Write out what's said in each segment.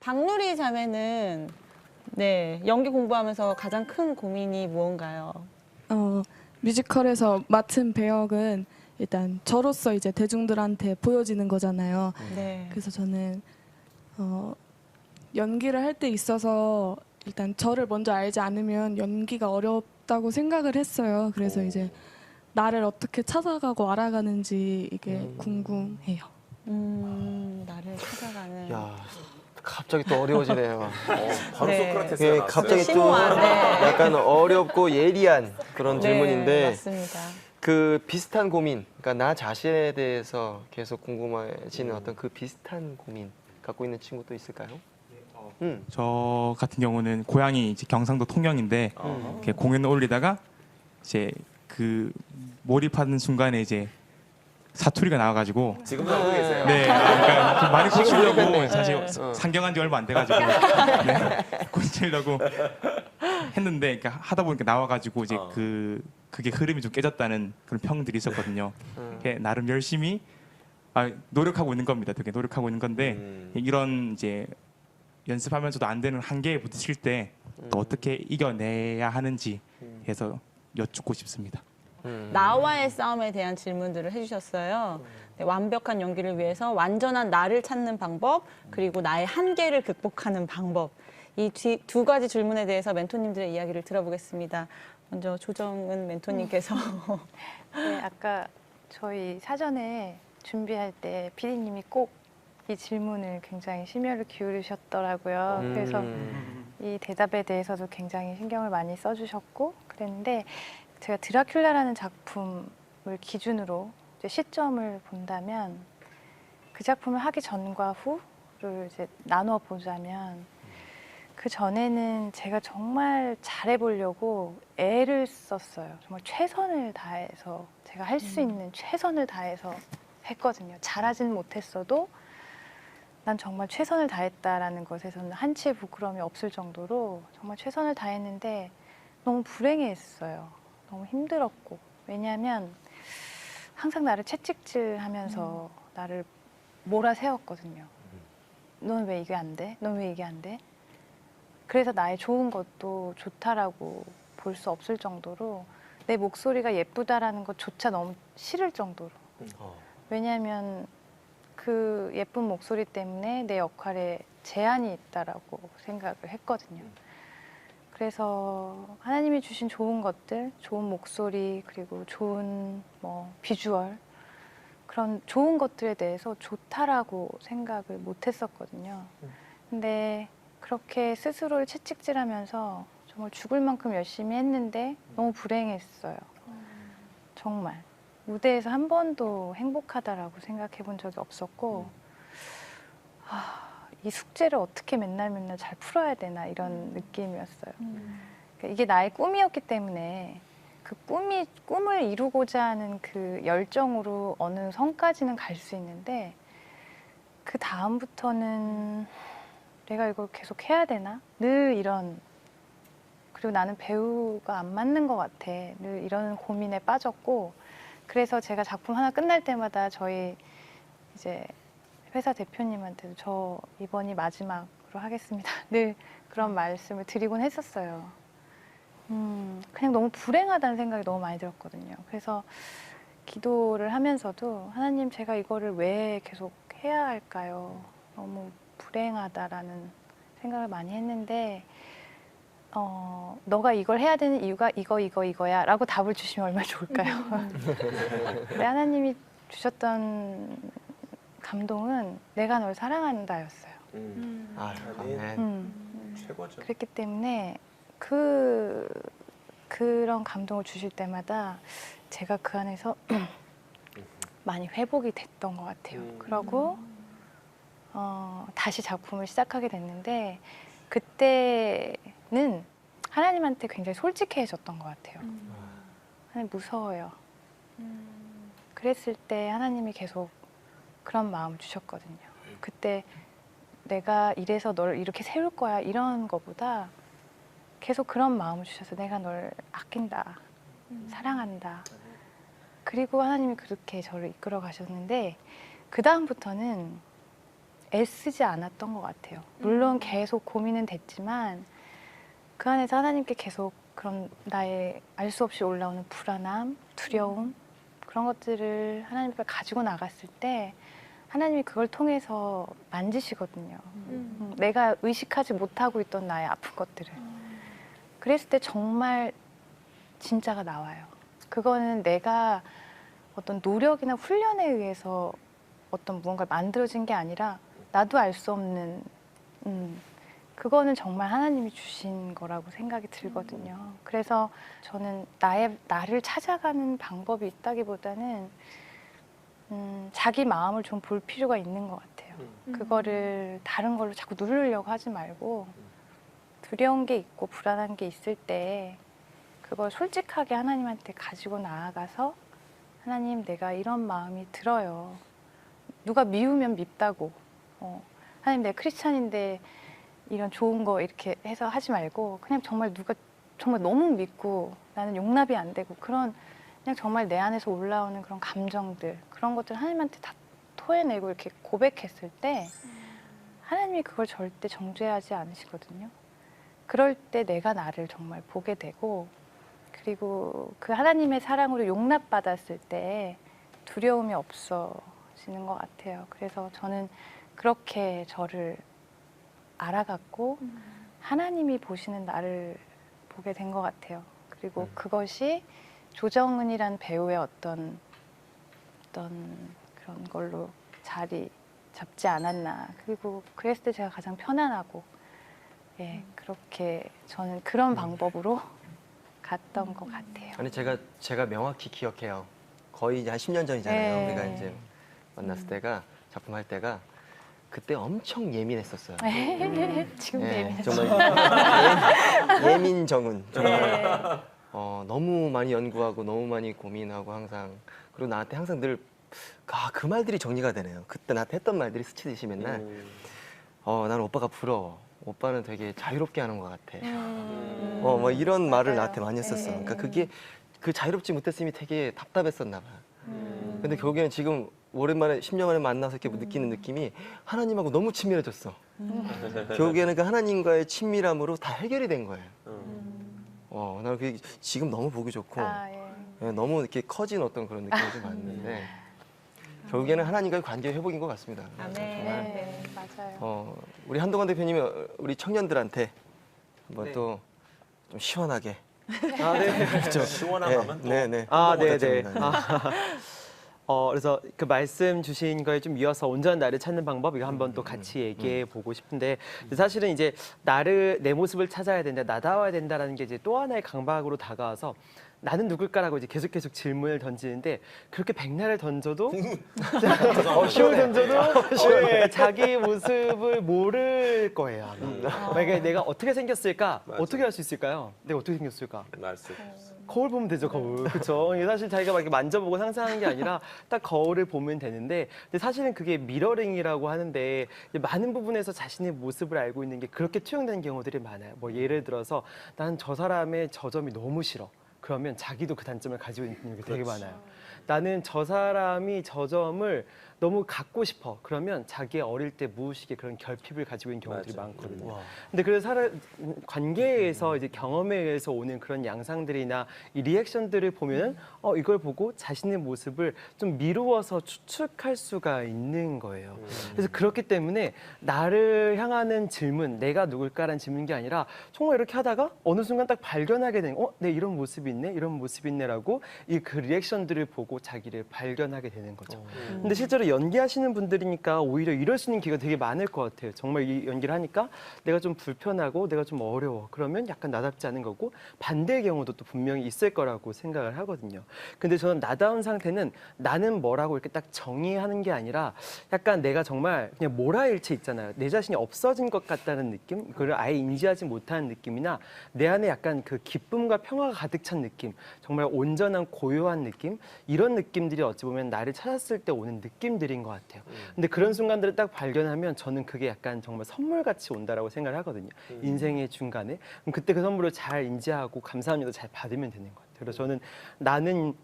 박누리 자매는 네, 연기 공부하면서 가장 큰 고민이 무언가요? 뮤지컬에서 맡은 배역은 일단 저로서 이제 대중들한테 보여지는 거잖아요. 네. 그래서 저는 연기를 할 때 있어서 일단 저를 먼저 알지 않으면 연기가 어렵다고 생각을 했어요. 그래서 이제 나를 어떻게 찾아가고 알아가는지 이게 궁금해요. 나를 찾아가는. 야, 갑자기 또 어려워지네요. 바로 네. 소크라테스가 예, 나왔어요. 갑자기 또 심오한, 네. 약간 어렵고 예리한 그런 네, 질문인데 맞습니다. 그 비슷한 고민, 그러니까 나 자신에 대해서 계속 궁금해지는 어떤 그 비슷한 고민 갖고 있는 친구도 있을까요? 저 같은 경우는 고향이 이제 경상도 통영인데 이렇게 공연을 올리다가 이제 그 몰입하는 순간에 이제 사투리가 나와가지고 지금도 하고 계세요. 네, 그러니까 좀 많이 고치려고 몰입했네. 사실 네. 상경한 지 얼마 안 돼가지고 네, 고치려고 했는데 그러니까 하다 보니까 나와가지고 이제 그게 흐름이 좀 깨졌다는 그런 평들이 있었거든요. 나름 열심히 노력하고 있는 겁니다. 되게 노력하고 있는 건데 이런 이제 연습하면서도 안 되는 한계에 부딪힐 때 또 어떻게 이겨내야 하는지 해서 여쭙고 싶습니다. 나와의 싸움에 대한 질문들을 해주셨어요. 네, 완벽한 연기를 위해서 완전한 나를 찾는 방법, 그리고 나의 한계를 극복하는 방법. 이 두 가지 질문에 대해서 멘토님들의 이야기를 들어보겠습니다. 먼저 조정은 멘토님께서. 네, 아까 저희 사전에 준비할 때 피디님이 꼭 이 질문을 굉장히 심혈을 기울이셨더라고요. 그래서 이 대답에 대해서도 굉장히 신경을 많이 써주셨고 그랬는데 제가 드라큘라라는 작품을 기준으로 이제 시점을 본다면 그 작품을 하기 전과 후를 이제 나누어 보자면 그 전에는 제가 정말 잘해보려고 애를 썼어요. 정말 최선을 다해서 제가 할 수 있는 최선을 다해서 했거든요. 잘하진 못했어도 난 정말 최선을 다했다라는 것에서는 한치의 부끄러움이 없을 정도로 정말 최선을 다했는데 너무 불행했어요. 너무 힘들었고. 왜냐하면 항상 나를 채찍질하면서 나를 몰아세웠거든요. 넌 왜 이게 안 돼? 넌 왜 이게 안 돼? 그래서 나의 좋은 것도 좋다라고 볼 수 없을 정도로 내 목소리가 예쁘다라는 것조차 너무 싫을 정도로. 왜냐하면 그 예쁜 목소리 때문에 내 역할에 제한이 있다라고 생각을 했거든요. 그래서 하나님이 주신 좋은 것들, 좋은 목소리, 그리고 좋은 뭐 비주얼, 그런 좋은 것들에 대해서 좋다라고 생각을 못 했었거든요. 근데 그렇게 스스로를 채찍질하면서 정말 죽을 만큼 열심히 했는데 너무 불행했어요. 정말. 무대에서 한 번도 행복하다라고 생각해 본 적이 없었고 이 숙제를 어떻게 맨날 잘 풀어야 되나 이런 느낌이었어요. 그러니까 이게 나의 꿈이었기 때문에 그 꿈을 이루고자 하는 그 열정으로 어느 선까지는 갈 수 있는데 그 다음부터는 내가 이걸 계속 해야 되나? 늘 이런, 그리고 나는 배우가 안 맞는 것 같아. 늘 이런 고민에 빠졌고 그래서 제가 작품 하나 끝날 때마다 저희 이제 회사 대표님한테도 저 이번이 마지막으로 하겠습니다. 늘 그런 말씀을 드리곤 했었어요. 그냥 너무 불행하다는 생각이 너무 많이 들었거든요. 그래서 기도를 하면서도 하나님 제가 이거를 왜 계속 해야 할까요? 너무 불행하다라는 생각을 많이 했는데 너가 이걸 해야 되는 이유가 이거야 라고 답을 주시면 얼마나 좋을까요? 근데 하나님이 주셨던 감동은 내가 널 사랑한다였어요. 최고죠. 그랬기 때문에 그런 감동을 주실 때마다 제가 그 안에서 많이 회복이 됐던 것 같아요. 그러고 다시 작품을 시작하게 됐는데 그때는 하나님한테 굉장히 솔직해졌던 것 같아요. 하나님 무서워요. 그랬을 때 하나님이 계속 그런 마음을 주셨거든요. 그때 내가 이래서 널 이렇게 세울 거야 이런 거보다 계속 그런 마음을 주셔서 내가 널 아낀다, 사랑한다. 그리고 하나님이 그렇게 저를 이끌어 가셨는데 그 다음부터는 애쓰지 않았던 것 같아요. 물론 계속 고민은 됐지만 그 안에서 하나님께 계속 그런 나의 알 수 없이 올라오는 불안함, 두려움 그런 것들을 하나님 앞에 가지고 나갔을 때 하나님이 그걸 통해서 만지시거든요. 내가 의식하지 못하고 있던 나의 아픈 것들을. 그랬을 때 정말 진짜가 나와요. 그거는 내가 어떤 노력이나 훈련에 의해서 어떤 무언가를 만들어진 게 아니라 나도 알 수 없는 그거는 정말 하나님이 주신 거라고 생각이 들거든요. 그래서 저는 나를 찾아가는 방법이 있다기보다는 자기 마음을 좀 볼 필요가 있는 것 같아요. 그거를 다른 걸로 자꾸 누르려고 하지 말고 두려운 게 있고 불안한 게 있을 때 그걸 솔직하게 하나님한테 가지고 나아가서 하나님 내가 이런 마음이 들어요. 누가 미우면 밉다고 하나님 내가 크리스찬인데 이런 좋은 거 이렇게 해서 하지 말고 그냥 정말 누가 정말 너무 믿고 나는 용납이 안 되고 그런 그냥 정말 내 안에서 올라오는 그런 감정들 그런 것들 하나님한테 다 토해내고 이렇게 고백했을 때 하나님이 그걸 절대 정죄하지 않으시거든요. 그럴 때 내가 나를 정말 보게 되고 그리고 그 하나님의 사랑으로 용납받았을 때 두려움이 없어지는 것 같아요. 그래서 저는 그렇게 저를 알아갔고 하나님이 보시는 나를 보게 된 것 같아요. 그리고 그것이 조정은이란 배우의 어떤 그런 걸로 자리 잡지 않았나. 그리고 그랬을 때 제가 가장 편안하고 예, 그렇게 저는 그런 방법으로 갔던 것 같아요. 아니 제가 명확히 기억해요. 거의 이제 한 10년 전이잖아요. 네. 우리가 이제 만났을 때가 작품 할 때가 그때 엄청 예민했었어요. 지금 예, 예민하죠. 정말 예민 정은 정말 네. 너무 많이 연구하고 너무 많이 고민하고 항상 그리고 나한테 항상 늘 그 말들이 정리가 되네요. 그때 나한테 했던 말들이 스치듯이 맨날 나는 오빠가 부러워. 오빠는 되게 자유롭게 하는 것 같아. 뭐 이런 말을 맞아요. 나한테 많이 했었어. 네. 그러니까 그게 그 자유롭지 못했음이 되게 답답했었나 봐. 근데 결국에는 지금 오랜만에 10년 만에 만나서 이렇게 느끼는 느낌이 하나님하고 너무 친밀해졌어. 결국에는 그 하나님과의 친밀함으로 다 해결이 된 거예요. 나는 그게 지금 너무 보기 좋고 아, 예. 예, 너무 이렇게 커진 어떤 그런 느낌이 좀 받는데 결국에는 하나님과의 관계 회복인 것 같습니다. 아멘. 정말 네, 맞아요. 우리 한동관 대표님이 우리 청년들한테 한번 네. 또 좀 시원하게 아, 네. 그렇죠. 시원한 하면 또 네네. 아, 네, 네. 어떻습니까? 그래서 그 말씀 주신 거에 좀 이어서 온전한 나를 찾는 방법 이거 한번 또 같이 얘기해 보고 싶은데 사실은 이제 내 모습을 찾아야 된다, 나다워야 된다라는 게 이제 또 하나의 강박으로 다가와서 나는 누굴까라고 이제 계속 질문을 던지는데 그렇게 백날을 던져도 쉬울 던져도 예, 자기 모습을 모를 거예요. 아마. 만약에 내가 어떻게 생겼을까? 맞아. 어떻게 할 수 있을까요? 내가 어떻게 생겼을까? 말씀. 거울 보면 되죠, 거울. 그렇죠. 사실 자기가 막 이렇게 만져보고 상상하는 게 아니라 딱 거울을 보면 되는데 근데 사실은 그게 미러링이라고 하는데 많은 부분에서 자신의 모습을 알고 있는 게 그렇게 투영되는 경우들이 많아요. 뭐 예를 들어서 난 저 사람의 저 점이 너무 싫어. 그러면 자기도 그 단점을 가지고 있는 게 되게 많아요. 나는 저 사람이 저 점을 너무 갖고 싶어. 그러면 자기의 어릴 때 무의식의 그런 결핍을 가지고 있는 경우들이 맞아. 많거든요. 근데 그래서 관계에서 이제 경험에 의해서 오는 그런 양상들이나 이 리액션들을 보면은 이걸 보고 자신의 모습을 좀 미루어서 추측할 수가 있는 거예요. 그래서 그렇기 때문에 나를 향하는 질문, 내가 누굴까라는 질문이 아니라 정말 이렇게 하다가 어느 순간 딱 발견하게 되는, 내 이런 모습이 있네, 이런 모습이 있네라고 이 그 리액션들을 보고 자기를 발견하게 되는 거죠. 근데 실제로 연기하시는 분들이니까 오히려 이럴 수 있는 기회가 되게 많을 것 같아요. 정말 이 연기를 하니까 내가 좀 불편하고 내가 좀 어려워. 그러면 약간 나답지 않은 거고 반대의 경우도 또 분명히 있을 거라고 생각을 하거든요. 근데 저는 나다운 상태는 나는 뭐라고 이렇게 딱 정의하는 게 아니라 약간 내가 정말 그냥 몰아일체 있잖아요. 내 자신이 없어진 것 같다는 느낌? 그걸 아예 인지하지 못하는 느낌이나 내 안에 약간 그 기쁨과 평화가 가득 찬 느낌, 정말 온전한 고요한 느낌, 이런 느낌들이 어찌 보면 나를 찾았을 때 오는 느낌들인 것 같아요. 근데 그런 순간들을 딱 발견하면 저는 그게 약간 정말 선물같이 온다라고 생각을 하거든요. 인생의 중간에. 그럼 그때 그 선물을 잘 인지하고 감사합니다 잘 받으면 되는 것 같아요. 그래서 저는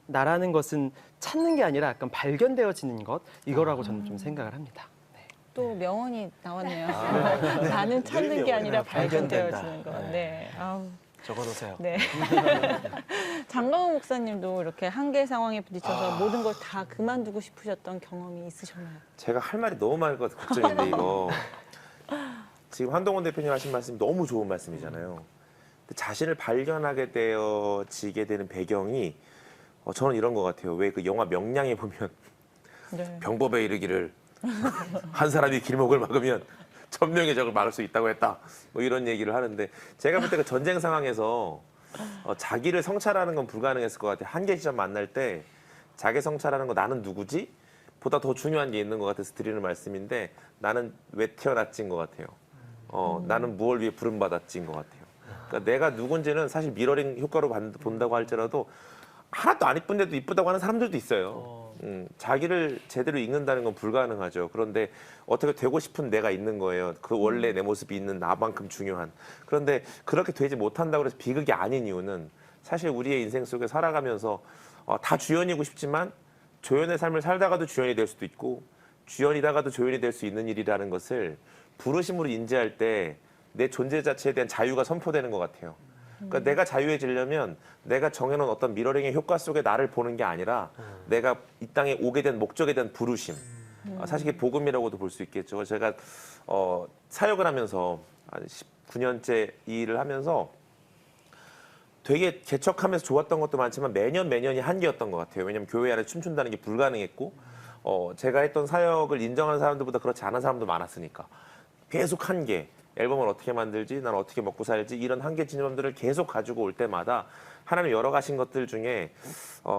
나라는 것은 찾는 게 아니라 약간 발견되어지는 것, 이거라고 저는 좀 생각을 합니다. 네. 또 명언이 나왔네요. 나는 찾는 게 아니라 발견된다. 발견되어지는 거. 네. 아우. 적어놓으세요. 네. 장강훈 목사님도 이렇게 한계 상황에 부딪혀서 모든 걸 다 그만두고 싶으셨던 경험이 있으셨나요? 제가 할 말이 너무 많을 것 같아서 걱정인데 이거 지금 한동훈 대표님 하신 말씀이 너무 좋은 말씀이잖아요. 근데 자신을 발견하게 되어지게 되는 배경이 저는 이런 것 같아요. 왜 그 영화 명량에 보면 네. 병법에 이르기를 한 사람이 길목을 막으면 1000명의 적을 막을 수 있다고 했다. 뭐 이런 얘기를 하는데 제가 볼 때 그 전쟁 상황에서 자기를 성찰하는 건 불가능했을 것 같아요. 한계 지점 만날 때 자기 성찰하는 거 나는 누구지? 보다 더 중요한 게 있는 것 같아서 드리는 말씀인데 나는 왜 태어났지인 것 같아요. 나는 무엇을 위해 부름받았지인 것 같아요. 그러니까 내가 누군지는 사실 미러링 효과로 본다고 할지라도 하나도 안 이쁜데도 이쁘다고 하는 사람들도 있어요. 자기를 제대로 읽는다는 건 불가능하죠. 그런데 어떻게 되고 싶은 내가 있는 거예요. 그 원래 내 모습이 있는 나만큼 중요한. 그런데 그렇게 되지 못한다고 해서 비극이 아닌 이유는 사실 우리의 인생 속에 살아가면서 다 주연이고 싶지만 조연의 삶을 살다가도 주연이 될 수도 있고 주연이다가도 조연이 될 수 있는 일이라는 것을 부르심으로 인지할 때 내 존재 자체에 대한 자유가 선포되는 것 같아요. 그러니까 내가 자유해지려면 내가 정해놓은 어떤 미러링의 효과 속에 나를 보는 게 아니라 내가 이 땅에 오게 된 목적에 대한 부르심. 사실 그게 복음이라고도 볼 수 있겠죠. 제가 사역을 하면서 한 19년째 이 일을 하면서 되게 개척하면서 좋았던 것도 많지만 매년이 한계였던 것 같아요. 왜냐하면 교회 안에 춤춘다는 게 불가능했고 제가 했던 사역을 인정하는 사람들보다 그렇지 않은 사람도 많았으니까 계속 한계. 앨범을 어떻게 만들지, 난 어떻게 먹고 살지 이런 한계 지점들을 계속 가지고 올 때마다 하나님 열어가신 것들 중에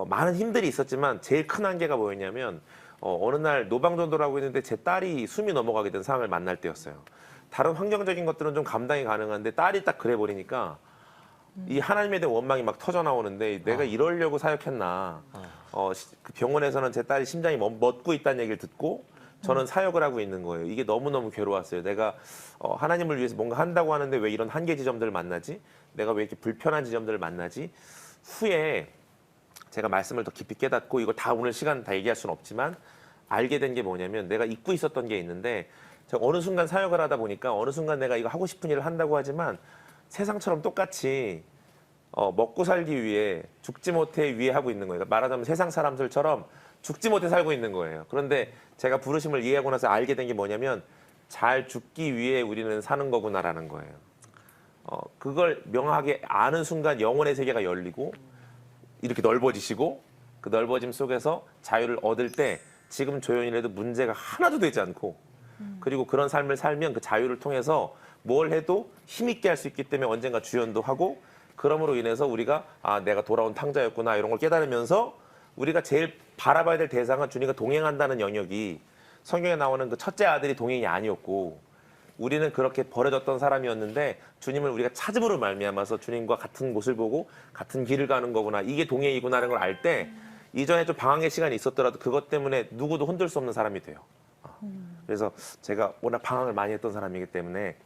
많은 힘들이 있었지만 제일 큰 한계가 뭐였냐면 어느 날 노방전도를 하고 있는데 제 딸이 숨이 넘어가게 된 상황을 만날 때였어요. 다른 환경적인 것들은 좀 감당이 가능한데 딸이 딱 그래 버리니까 이 하나님에 대한 원망이 막 터져 나오는데 내가 이러려고 사역했나. 그 병원에서는 제 딸이 심장이 멎고 있다는 얘기를 듣고 저는 사역을 하고 있는 거예요. 이게 너무너무 괴로웠어요. 내가 하나님을 위해서 뭔가 한다고 하는데 왜 이런 한계 지점들을 만나지? 내가 왜 이렇게 불편한 지점들을 만나지? 후에 제가 말씀을 더 깊이 깨닫고 이걸 다 오늘 시간 다 얘기할 수는 없지만 알게 된 게 뭐냐면 내가 잊고 있었던 게 있는데 제가 어느 순간 사역을 하다 보니까 어느 순간 내가 이거 하고 싶은 일을 한다고 하지만 세상처럼 똑같이 먹고 살기 위해 죽지 못해 위해 하고 있는 거예요. 말하자면 세상 사람들처럼 죽지 못해 살고 있는 거예요. 그런데 제가 부르심을 이해하고 나서 알게 된 게 뭐냐면 잘 죽기 위해 우리는 사는 거구나라는 거예요. 그걸 명확하게 아는 순간 영혼의 세계가 열리고 이렇게 넓어지시고 그 넓어짐 속에서 자유를 얻을 때 지금 조연이라도 문제가 하나도 되지 않고 그리고 그런 삶을 살면 그 자유를 통해서 뭘 해도 힘있게 할 수 있기 때문에 언젠가 주연도 하고 그럼으로 인해서 우리가 내가 돌아온 탕자였구나 이런 걸 깨달으면서 우리가 제일 바라봐야 될 대상은 주님과 동행한다는 영역이 성경에 나오는 그 첫째 아들이 동행이 아니었고 우리는 그렇게 버려졌던 사람이었는데 주님을 우리가 찾음으로 말미암아서 주님과 같은 곳을 보고 같은 길을 가는 거구나 이게 동행이구나라는 걸 알 때 이전에 좀 방황의 시간이 있었더라도 그것 때문에 누구도 흔들 수 없는 사람이 돼요. 그래서 제가 워낙 방황을 많이 했던 사람이기 때문에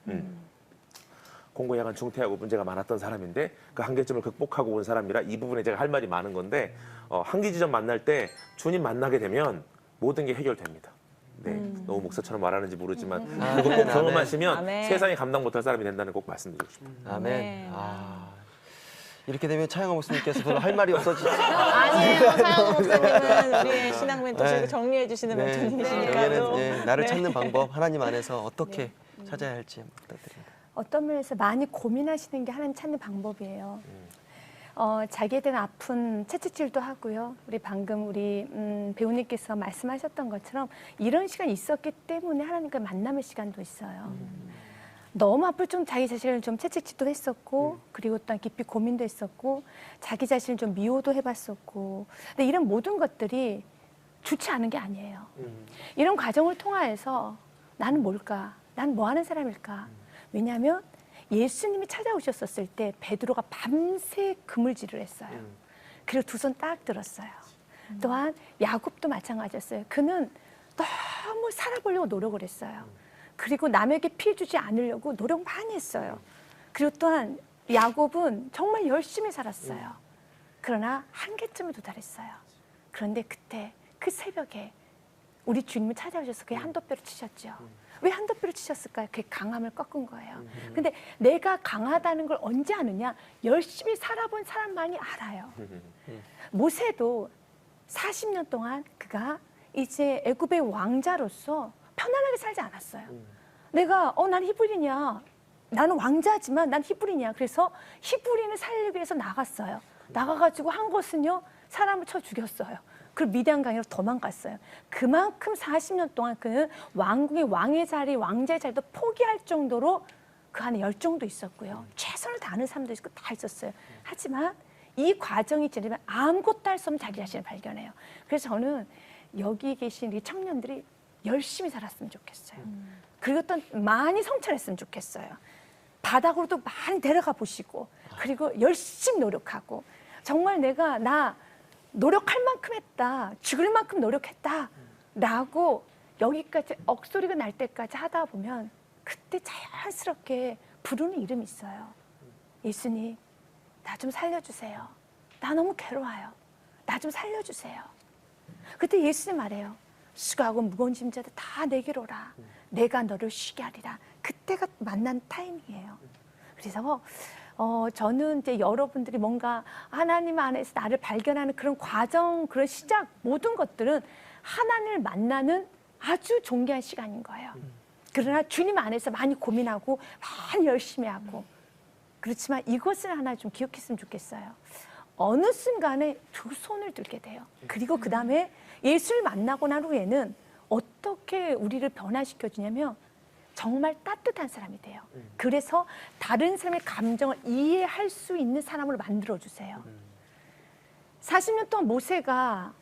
공부에 약간 중퇴하고 문제가 많았던 사람인데 그 한계점을 극복하고 온 사람이라 이 부분에 제가 할 말이 많은 건데 한계 지점 만날 때 주님 만나게 되면 모든 게 해결됩니다. 네, 너무 목사처럼 말하는지 모르지만 그거 꼭 경험하시면 아멘. 세상이 감당 못할 사람이 된다는 꼭 말씀드리고 싶습니다. 아멘. 네. 이렇게 되면 차영호 목사님께서 별로 할 말이 없어지죠. 아니에요. 사영 목사님은 우리의 신앙 멘토시고 네. 정리해 주시는 네, 멘토님이시니까. 여기는 나를 네. 찾는 방법 하나님 안에서 어떻게 찾아야 할지 부탁드립니다. 어떤 면에서 많이 고민하시는 게 하나님 찾는 방법이에요. 자기에 대한 아픈 채찍질도 하고요. 우리 방금 우리 배우님께서 말씀하셨던 것처럼 이런 시간이 있었기 때문에 하나님과 만남의 시간도 있어요. 너무 아플 좀 자기 자신을 좀 채찍질도 했었고 그리고 또 깊이 고민도 했었고 자기 자신을 좀 미워도 해봤었고 근데 이런 모든 것들이 좋지 않은 게 아니에요. 이런 과정을 통하여서 나는 뭘까? 난 뭐 하는 사람일까? 왜냐하면 예수님이 찾아오셨었을 때 베드로가 밤새 그물질을 했어요. 그리고 두 손 딱 들었어요. 또한 야곱도 마찬가지였어요. 그는 너무 살아보려고 노력을 했어요. 그리고 남에게 피해 주지 않으려고 노력 많이 했어요. 그리고 또한 야곱은 정말 열심히 살았어요. 그러나 한계점에 도달했어요. 그런데 그때 그 새벽에 우리 주님이 찾아오셔서 그의 한도뼈를 치셨죠. 왜 한도표를 치셨을까요? 그게 강함을 꺾은 거예요. 근데 내가 강하다는 걸 언제 아느냐? 열심히 살아본 사람만이 알아요. 모세도 40년 동안 그가 이제 애굽의 왕자로서 편안하게 살지 않았어요. 내가 난 히브리냐? 나는 왕자지만 난 히브리냐? 그래서 히브리는 살리기 위해서 나갔어요. 나가가지고 한 것은요, 사람을 쳐 죽였어요. 그리고 미디안 강으로 도망갔어요. 그만큼 40년 동안 그는 왕궁의 왕의 자리, 왕자의 자리도 포기할 정도로 그 안에 열정도 있었고요. 최선을 다하는 사람도 있고 다 있었어요. 하지만 이 과정이 지나면 아무것도 할 수 없는 자기 자신을 발견해요. 그래서 저는 여기 계신 이 청년들이 열심히 살았으면 좋겠어요. 그리고 또 많이 성찰했으면 좋겠어요. 바닥으로도 많이 내려가 보시고, 그리고 열심히 노력하고, 정말 나 노력할 만큼 했다, 죽을 만큼 노력했다 라고 여기까지 억소리가 날 때까지 하다 보면 그때 자연스럽게 부르는 이름이 있어요. 예수님, 나 좀 살려주세요. 나 너무 괴로워요. 나 좀 살려주세요. 그때 예수님 말해요. 수고하고 무거운 짐자들 다 내게로 오라. 내가 너를 쉬게 하리라. 그때가 만난 타임이에요. 그래서 저는 이제 여러분들이 뭔가 하나님 안에서 나를 발견하는 그런 과정, 그런 시작, 모든 것들은 하나님을 만나는 아주 존귀한 시간인 거예요. 그러나 주님 안에서 많이 고민하고 많이 열심히 하고, 그렇지만 이것을 하나 좀 기억했으면 좋겠어요. 어느 순간에 두 손을 들게 돼요. 그리고 그 다음에 예수를 만나고 난 후에는 어떻게 우리를 변화시켜 주냐면 정말 따뜻한 사람이 돼요. 그래서 다른 사람의 감정을 이해할 수 있는 사람으로 만들어 주세요. 40년 동안 모세가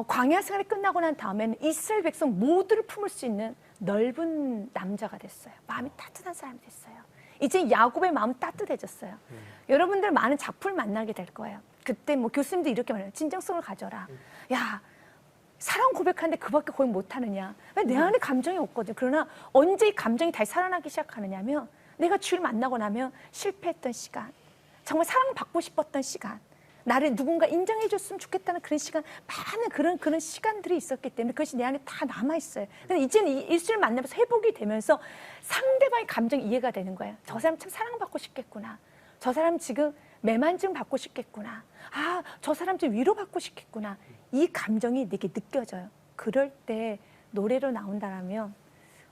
광야 생활이 끝나고 난 다음에는 이스라엘 백성 모두를 품을 수 있는 넓은 남자가 됐어요. 마음이 따뜻한 사람이 됐어요. 이제 야곱의 마음 따뜻해졌어요. 여러분들 많은 작품을 만나게 될 거예요. 그때 뭐 교수님도 이렇게 말해요. 진정성을 가져라. 야, 사랑 고백하는데 그밖에 고백 못하느냐. 내 안에 감정이 없거든. 그러나 언제 이 감정이 다시 살아나기 시작하느냐면 내가 주를 만나고 나면 실패했던 시간, 정말 사랑받고 싶었던 시간, 나를 누군가 인정해 줬으면 좋겠다는 그런 시간, 많은 그런 시간들이 있었기 때문에 그것이 내 안에 다 남아있어요. 근데 이제는 예수를 만나면서 회복이 되면서 상대방의 감정이 이해가 되는 거예요. 저 사람 참 사랑받고 싶겠구나. 저 사람 지금 매만증 받고 싶겠구나. 아, 저 사람 좀 위로받고 싶겠구나. 이 감정이 내게 느껴져요. 그럴 때 노래로 나온다라면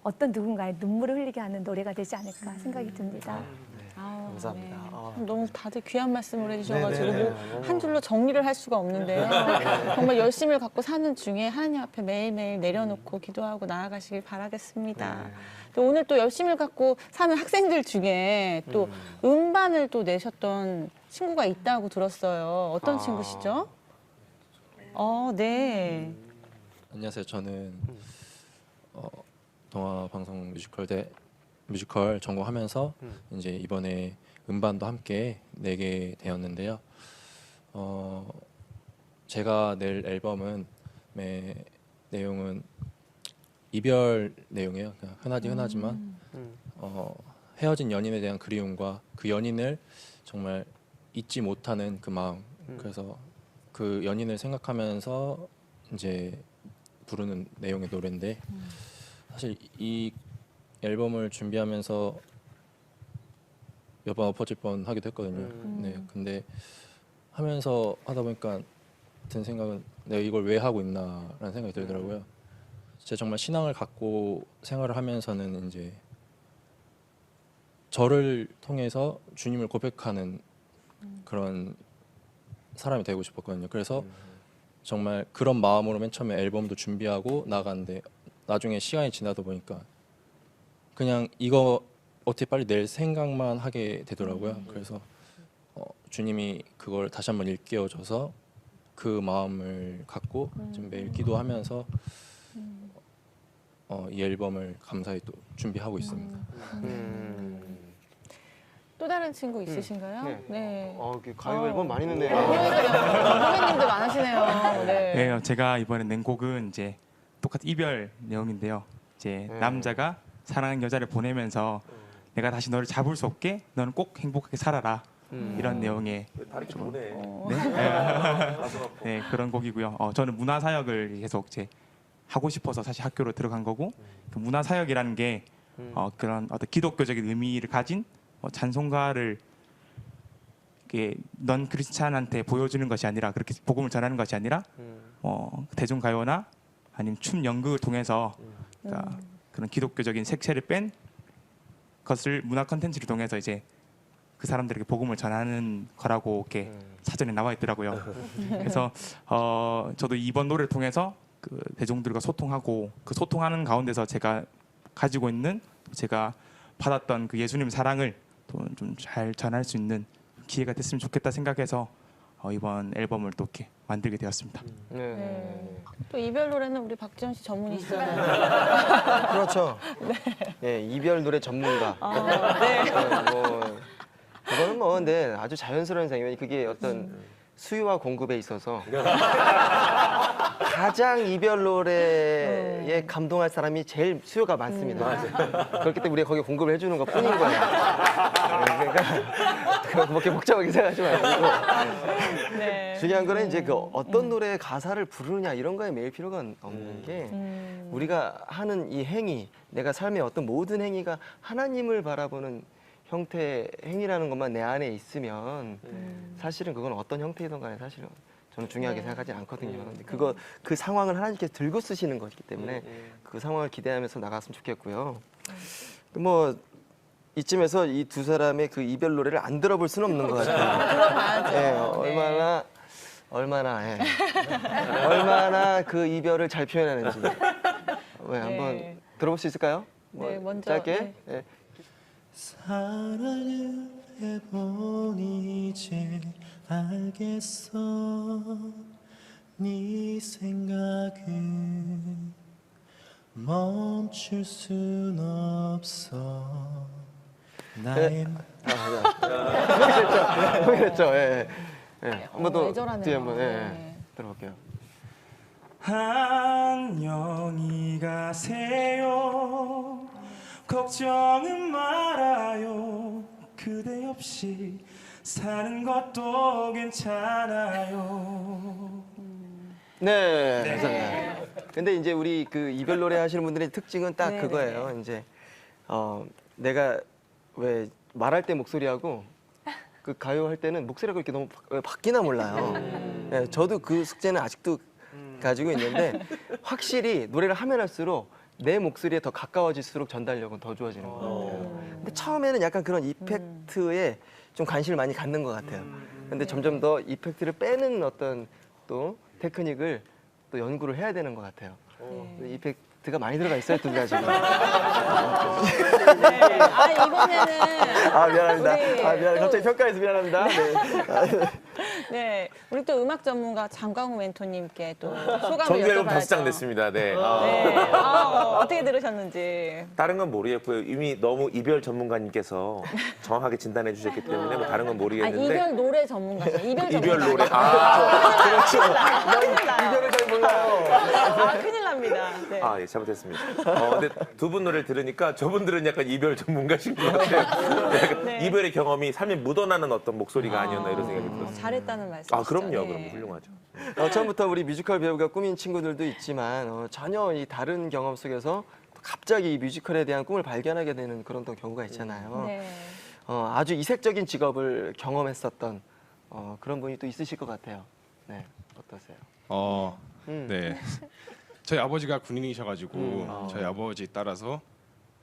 어떤 누군가의 눈물을 흘리게 하는 노래가 되지 않을까 생각이 듭니다. 감사합니다. 네. 아. 너무 다들 귀한 말씀을 해주셔가지고 네네. 뭐 한 줄로 정리를 할 수가 없는데요. 정말 열심을 갖고 사는 중에 하나님 앞에 매일매일 내려놓고 기도하고 나아가시길 바라겠습니다. 또 오늘 또 열심을 갖고 사는 학생들 중에 또 음반을 또 내셨던 친구가 있다고 들었어요. 어떤 친구시죠? 네. 안녕하세요. 저는 동아 방송 뮤지컬 전공하면서 이제 이번에 음반도 함께 내게 되었는데요. 제가 낼 앨범은 내용은 이별 내용이에요. 그냥 흔하지만 헤어진 연인에 대한 그리움과 그 연인을 정말 잊지 못하는 그 마음. 그래서 그 연인을 생각하면서 이제 부르는 내용의 노래인데 사실 이 앨범을 준비하면서 몇 번 엎어질 뻔 하기도 했거든요. 네, 근데 하면서 하다 보니까 든 생각은 내가 이걸 왜 하고 있나라는 생각이 들더라고요. 제가 정말 신앙을 갖고 생활을 하면서는 이제 저를 통해서 주님을 고백하는 그런 사람이 되고 싶었거든요. 그래서 정말 그런 마음으로 맨 처음에 앨범도 준비하고 나갔는데 나중에 시간이 지나다 보니까 그냥 이거 어떻게 빨리 낼 생각만 하게 되더라고요. 그래서 주님이 그걸 다시 한번 일깨워줘서 그 마음을 갖고 좀 매일 기도하면서 이 앨범을 감사히 또 준비하고 있습니다. 또 다른 친구 있으신가요? 네. 네. 가요 앨범 많이 넣네요. 선배님들 많으시네요. 네. 네, 제가 이번에 낸 곡은 이제 똑같은 이별 내용인데요. 이제 남자가 사랑하는 여자를 보내면서 내가 다시 너를 잡을 수 없게 너는 꼭 행복하게 살아라. 이런 내용의 다리 좀 보내. 네, 그런 곡이고요. 저는 문화 사역을 계속 하고 싶어서 사실 학교로 들어간 거고 그 문화사역이라는 게 그런 어떤 기독교적인 의미를 가진 찬송가를 넌 크리스찬한테 보여주는 것이 아니라 그렇게 복음을 전하는 것이 아니라 대중가요나 아니면 춤 연극을 통해서 그러니까 그런 기독교적인 색채를 뺀 것을 문화 콘텐츠를 통해서 이제 그 사람들에게 복음을 전하는 거라고 이렇게 사전에 나와 있더라고요. 그래서 저도 이번 노래를 통해서 그 대중들과 소통하고 그 소통하는 가운데서 제가 가지고 있는 제가 받았던 그 예수님 사랑을 좀 잘 전할 수 있는 기회가 됐으면 좋겠다 생각해서 이번 앨범을 또 이렇게 만들게 되었습니다. 또 이별 노래는 우리 박지현 씨 전문이시잖아요. 그렇죠. 네, 이별 노래 전문가. 뭐 그거는 뭐 근데 아주 자연스러운 상황이 그게 어떤 수요와 공급에 있어서 가장 이별 노래에 감동할 사람이 제일 수요가 많습니다. 그렇기 때문에 우리가 거기 공급을 해주는 것 뿐인 거예요. 그러니까 그렇게 복잡하게 생각하지 말고 네. 중요한 거는 이제 그 어떤 노래의 가사를 부르느냐 이런 거에 매일 필요가 없는 게 우리가 하는 이 행위, 내가 삶의 어떤 모든 행위가 하나님을 바라보는 형태의 행위라는 것만 내 안에 있으면 사실은 그건 어떤 형태이든 간에 사실은 저는 중요하게 생각하지 않거든요. 근데 그 상황을 하나님께서 들고 쓰시는 것이기 때문에 그 상황을 기대하면서 나갔으면 좋겠고요. 뭐 이쯤에서 이 두 사람의 그 이별 노래를 안 들어볼 수는 없는 것 같아요. 들어봐야죠. 네, 얼마나 그 이별을 잘 표현하는지. 한번 들어볼 수 있을까요? 네, 먼저. 짧게. 네. 사랑을 해보니 이제 알겠어 네 생각은 멈출 순 없어 나의 그랬죠. 예. 한번 더 애절하네요. 뒤에 한번 네. 들어볼게요. 안녕히 가세요. 걱정은 말아요. 그대 없이 사는 것도 괜찮아요. 네, 감사합니다. 근데 이제 우리 그 이별 노래 하시는 분들의 특징은 딱 네, 그거예요. 이제 내가 왜 말할 때 목소리하고 그 가요 할 때는 목소리가 그렇게 너무 바뀌나 몰라요. 네, 저도 그 숙제는 아직도 가지고 있는데 확실히 노래를 하면 할수록 내 목소리에 더 가까워질수록 전달력은 더 좋아지는 것 같아요. 근데 처음에는 약간 그런 이펙트에 좀 관심을 많이 갖는 것 같아요. 근데 점점 더 이펙트를 빼는 어떤 또 테크닉을 또 연구를 해야 되는 것 같아요. 이펙트가 많이 들어가 있어요, 두 가지가. 이번에는 미안합니다. 우리 미안합니다. 갑자기 평가해서 미안합니다. 네, 우리 또 음악 전문가 장광우 멘토님께 또 소감을 정규 앨범 여쭤봐야죠. 5장 됐습니다. 네. 네, 어떻게 들으셨는지. 다른 건 모르겠고요. 이미 너무 이별 전문가님께서 정확하게 진단해 주셨기 때문에 뭐 다른 건 모르겠는데. 이별 노래 전문가죠. 이별 이별 전문가. 노래. 그렇죠. 큰일 나요. 이별을 잘 몰라요. 큰일 납니다. 네. 예, 잘못했습니다. 근데 두 분 노래를 들으니까 저분들은 약간 이별 전문가신 것 같아요. 약간 네. 이별의 경험이 삶에 묻어나는 어떤 목소리가 아니었나 이런 생각이 들었어요. 잘했다는 말씀이시죠? 그럼요. 네. 그럼 훌륭하죠. 처음부터 우리 뮤지컬 배우가 꿈인 친구들도 있지만 전혀 이 다른 경험 속에서 갑자기 이 뮤지컬에 대한 꿈을 발견하게 되는 그런 또 경우가 있잖아요. 네. 아주 이색적인 직업을 경험했었던 그런 분이 또 있으실 것 같아요. 네, 어떠세요? 네. 저희 아버지가 군인이셔가지고 저희 아버지 따라서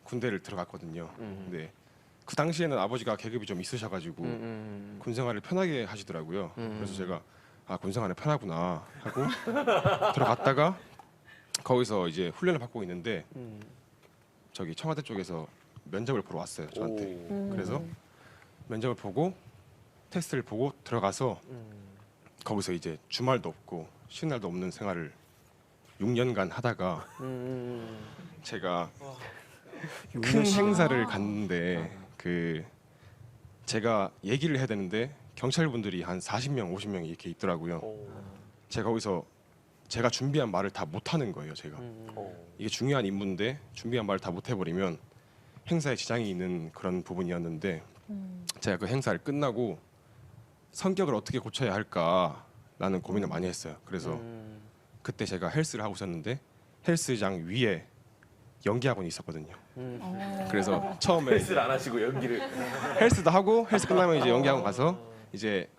군대를 들어갔거든요. 근데 그 당시에는 아버지가 계급이 좀 있으셔가지고 군 생활을 편하게 하시더라고요. 그래서 제가 군 생활이 편하구나 하고 들어갔다가 거기서 이제 훈련을 받고 있는데 저기 청와대 쪽에서 면접을 보러 왔어요, 저한테. 그래서 면접을 보고 테스트를 보고 들어가서 거기서 이제 주말도 없고 쉬는 날도 없는 생활을 6년간 하다가 제가 큰 행사를 갔는데 그 제가 얘기를 해야 되는데 경찰분들이 한 40명, 50명이 이렇게 있더라고요. 제가 거기서 제가 준비한 말을 다 못하는 거예요, 제가. 이게 중요한 임무인데 준비한 말을 다 못해버리면 행사에 지장이 있는 그런 부분이었는데 제가 그 행사를 끝나고 성격을 어떻게 고쳐야 할까라는 고민을 많이 했어요. 그래서 그때 제가 헬스를 하고 있었는데 헬스장 위에 연기 학원이 있었거든요. 그래서 처음에 헬스를 안 하시고 연기를. 헬스도 하고 헬스 끝나면 이제 연기 학원 가서 이제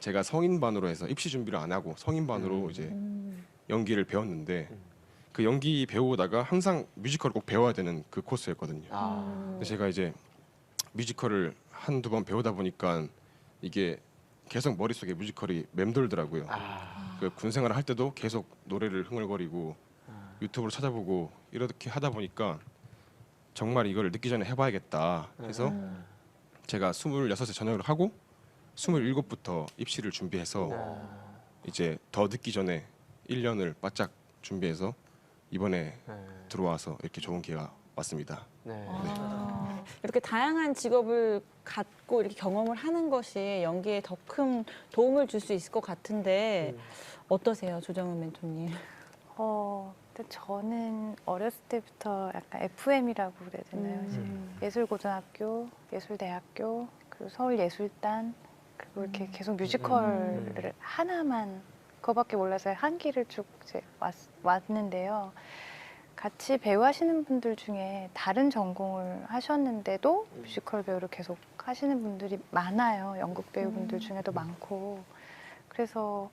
제가 성인반으로 해서 입시 준비를 안 하고 성인반으로 이제 연기를 배웠는데 그 연기 배우다가 항상 뮤지컬을 꼭 배워야 되는 그 코스였거든요. 근데 제가 이제 뮤지컬을 한두 번 배우다 보니까 이게 계속 머릿속에 뮤지컬이 맴돌더라고요. 그 군생활을 할 때도 계속 노래를 흥얼거리고 유튜브로 찾아보고 이렇게 하다 보니까 정말 이걸 늦기 전에 해봐야겠다 해서 제가 26에 전역을 하고 27부터 입시를 준비해서 이제 더 늦기 전에 1년을 바짝 준비해서 이번에 들어와서 이렇게 좋은 기회가 왔습니다. 이렇게 다양한 직업을 갖고 이렇게 경험을 하는 것이 연기에 더 큰 도움을 줄 수 있을 것 같은데 어떠세요, 조정은 멘토님? 근데 저는 어렸을 때부터 약간 FM이라고 그래야 되나요? 예술고등학교, 예술대학교, 그리고 서울예술단, 그리고 이렇게 계속 뮤지컬을 하나만 그거밖에 몰라서 한 길을 쭉 이제 왔는데요. 같이 배우 하시는 분들 중에 다른 전공을 하셨는데도 뮤지컬 배우를 계속 하시는 분들이 많아요. 연극 배우분들 중에도 많고. 그래서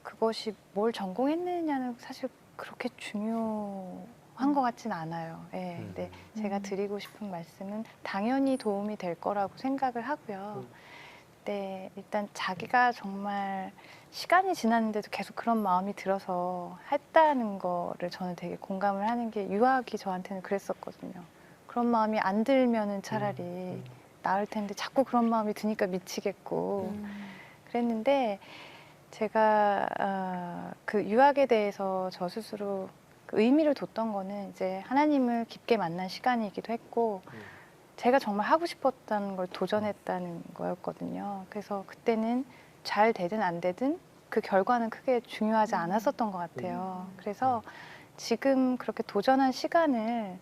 그것이 뭘 전공했느냐는 사실 그렇게 중요한 것 같진 않아요. 예, 근데 제가 드리고 싶은 말씀은 당연히 도움이 될 거라고 생각을 하고요. 네, 일단 자기가 정말 시간이 지났는데도 계속 그런 마음이 들어서 했다는 거를 저는 되게 공감을 하는 게 유학이 저한테는 그랬었거든요. 그런 마음이 안 들면은 차라리 나을 텐데 자꾸 그런 마음이 드니까 미치겠고 그랬는데 제가 그 유학에 대해서 저 스스로 그 의미를 뒀던 거는 이제 하나님을 깊게 만난 시간이기도 했고 제가 정말 하고 싶었다는 걸 도전했다는 거였거든요. 그래서 그때는 잘 되든 안 되든 그 결과는 크게 중요하지 않았었던 것 같아요. 그래서 지금 그렇게 도전한 시간을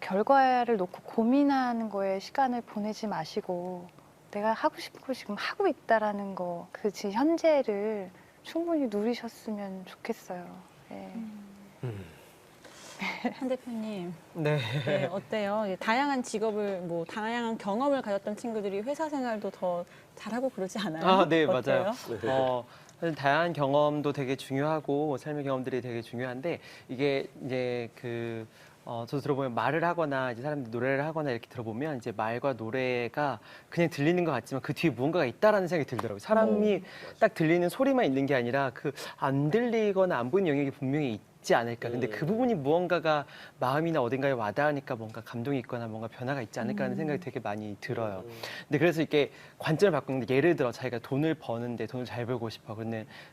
결과를 놓고 고민하는 거에 시간을 보내지 마시고 내가 하고 싶은 거 지금 하고 있다라는 거, 그 현재를 충분히 누리셨으면 좋겠어요. 네. 한 대표님, 네. 네, 어때요? 다양한 직업을 다양한 경험을 가졌던 친구들이 회사 생활도 더 잘하고 그러지 않아요? 네, 어때요? 맞아요. 사실 다양한 경험도 되게 중요하고 삶의 경험들이 되게 중요한데 이게 이제 저도 들어보면 말을 하거나 이제 사람들이 노래를 하거나 이렇게 들어보면 이제 말과 노래가 그냥 들리는 것 같지만 그 뒤에 무언가가 있다라는 생각이 들더라고요. 사람이 딱 들리는 소리만 있는 게 아니라 그 안 들리거나 안 보이는 영역이 분명히 있지 않을까. 근데 그 부분이 무언가가 마음이나 어딘가에 와닿으니까 뭔가 감동이 있거나 뭔가 변화가 있지 않을까 하는 생각이 되게 많이 들어요. 근데 그래서 이렇게 관점을 바꾸는데 예를 들어 자기가 돈을 버는데 돈을 잘 벌고 싶어.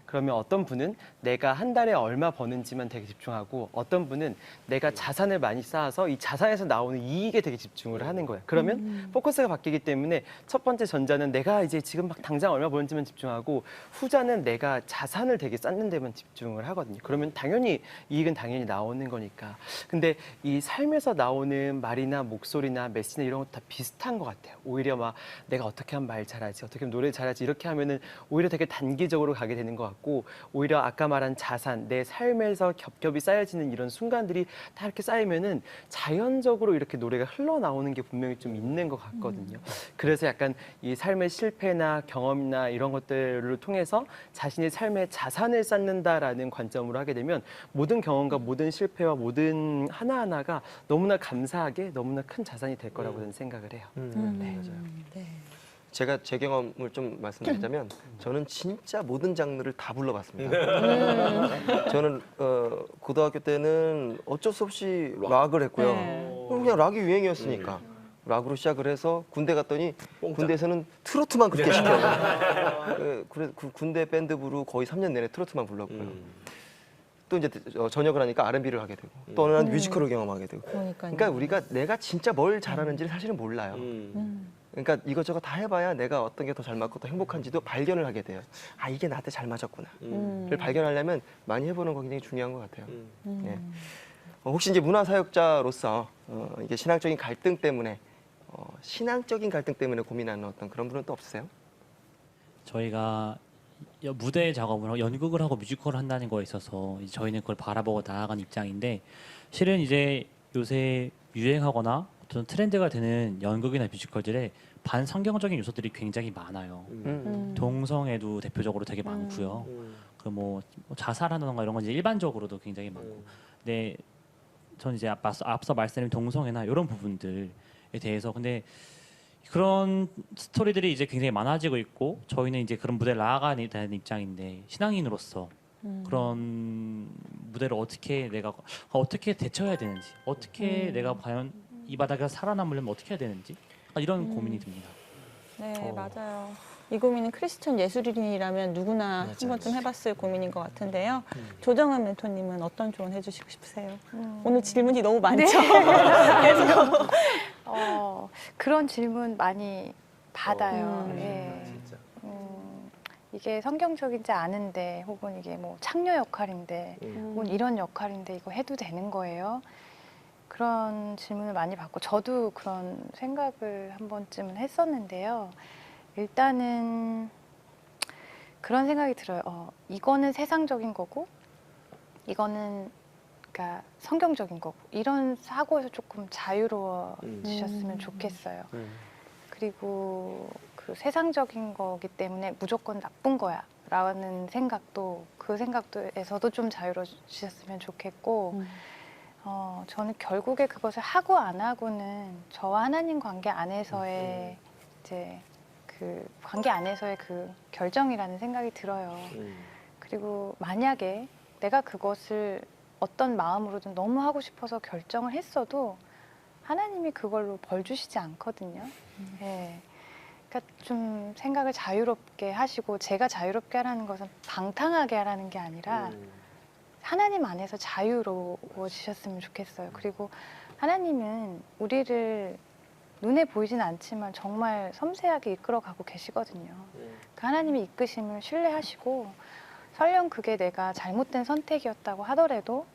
그러면 어떤 분은 내가 한 달에 얼마 버는지만 되게 집중하고 어떤 분은 내가 자산을 많이 쌓아서 이 자산에서 나오는 이익에 되게 집중을 하는 거예요. 그러면 포커스가 바뀌기 때문에 첫 번째 전자는 내가 이제 지금 막 당장 얼마 버는지만 집중하고 후자는 내가 자산을 되게 쌓는 데만 집중을 하거든요. 그러면 당연히 이익은 당연히 나오는 거니까. 근데 이 삶에서 나오는 말이나 목소리나 메시지나 이런 것도 다 비슷한 것 같아요. 오히려 막 내가 어떻게 하면 말 잘하지, 어떻게 하면 노래 잘하지 이렇게 하면은 오히려 되게 단기적으로 가게 되는 것 같고 오히려 아까 말한 자산, 내 삶에서 겹겹이 쌓여지는 이런 순간들이 다 이렇게 쌓이면은 자연적으로 이렇게 노래가 흘러나오는 게 분명히 좀 있는 것 같거든요. 그래서 약간 이 삶의 실패나 경험이나 이런 것들을 통해서 자신의 삶의 자산을 쌓는다라는 관점으로 하게 되면 모든 경험과 모든 실패와 모든 하나하나가 너무나 감사하게 너무나 큰 자산이 될 거라고 저는 생각을 해요. 네. 제가 제 경험을 좀 말씀드리자면 저는 진짜 모든 장르를 다 불러봤습니다. 저는 고등학교 때는 어쩔 수 없이 락을 했고요. 그냥 락이 유행이었으니까. 락으로 시작을 해서 군대 갔더니 군대에서는 트로트만 그렇게 시켜요. 그래서 군대 밴드부로 거의 3년 내내 트로트만 불렀고요. 또 이제 전역을 하니까 R&B를 하게 되고 또 어느 날 뮤지컬을 경험하게 되고. 그러니까 우리가 내가 진짜 뭘 잘하는지를 사실은 몰라요. 그러니까 이것저것 다 해봐야 내가 어떤 게 더 잘 맞고 더 행복한지도 발견을 하게 돼요. 아, 이게 나한테 잘 맞았구나. 를 발견하려면 많이 해보는 거 굉장히 중요한 것 같아요. 예. 혹시 이제 문화사역자로서 이게 신앙적인 갈등 때문에 고민하는 어떤 그런 분은 또 없으세요? 저희가 무대 작업을 하고 연극을 하고 뮤지컬을 한다는 거에 있어서 이제 저희는 그걸 바라보고 나아간 입장인데 실은 이제 요새 유행하거나 어떤 트렌드가 되는 연극이나 뮤지컬들의 반성경적인 요소들이 굉장히 많아요. 동성애도 대표적으로 되게 많고요. 그 뭐 자살하는가 이런 건 이제 일반적으로도 굉장히 많고. 근데 저는 이제 앞서 말씀드린 동성애나 이런 부분들에 대해서 근데 그런 스토리들이 이제 굉장히 많아지고 있고 저희는 이제 그런 무대를 나아가야 되는 입장인데 신앙인으로서 그런 무대를 어떻게 대처해야 되는지 어떻게 내가 과연 이 바닥에서 살아남으려면 어떻게 해야 되는지 이런 고민이 듭니다. 네, 맞아요. 이 고민은 크리스천 예술인이라면 누구나 맞아, 한 번쯤 맞아. 해봤을 고민인 것 같은데요. 조정은 멘토님은 어떤 조언 해주시고 싶으세요? 오늘 질문이 너무 많죠? 그런 질문 많이 받아요. 예. 진짜. 이게 성경적이지 않은데 혹은 이게 뭐 창녀 역할인데 혹은 이런 역할인데 이거 해도 되는 거예요? 그런 질문을 많이 받고 저도 그런 생각을 한 번쯤은 했었는데요. 일단은 그런 생각이 들어요. 이거는 세상적인 거고 이거는 그러니까 성경적인 거고 이런 사고에서 조금 자유로워지셨으면 좋겠어요. 그리고 그 세상적인 거기 때문에 무조건 나쁜 거야 라는 생각도 그 생각도에서도 좀 자유로워지셨으면 좋겠고 저는 결국에 그것을 하고 안 하고는 저와 하나님 관계 안에서의 이제 그 관계 안에서의 그 결정이라는 생각이 들어요. 그리고 만약에 내가 그것을 어떤 마음으로든 너무 하고 싶어서 결정을 했어도 하나님이 그걸로 벌 주시지 않거든요. 네. 그러니까 좀 생각을 자유롭게 하시고 제가 자유롭게 하라는 것은 방탕하게 하라는 게 아니라 하나님 안에서 자유로워지셨으면 좋겠어요. 그리고 하나님은 우리를 눈에 보이진 않지만 정말 섬세하게 이끌어가고 계시거든요. 그 하나님의 이끄심을 신뢰하시고 설령 그게 내가 잘못된 선택이었다고 하더라도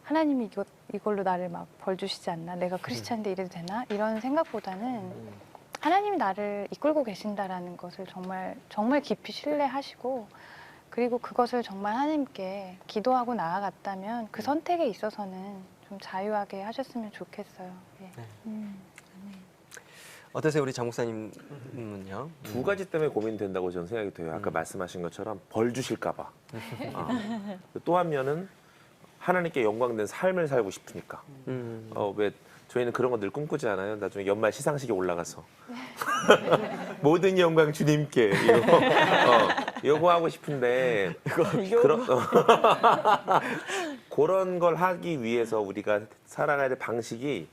하나님이 이걸로 나를 막 벌 주시지 않나? 내가 크리스찬인데 이래도 되나? 이런 생각보다는 하나님이 나를 이끌고 계신다라는 것을 정말 깊이 신뢰하시고 그리고 그것을 정말 하나님께 기도하고 나아갔다면 그 선택에 있어서는 좀 자유하게 하셨으면 좋겠어요. 예. 어떠세요, 우리 장 목사님은요? 두 가지 때문에 고민된다고 저는 생각이 돼요. 아까 말씀하신 것처럼 벌 주실까 봐. 또 한 면은 하나님께 영광된 삶을 살고 싶으니까. 왜 저희는 그런 거 늘 꿈꾸지 않아요? 나중에 연말 시상식에 올라가서 모든 영광 주님께 이거 하고 싶은데 그런 걸 하기 위해서 우리가 살아가야 될 방식이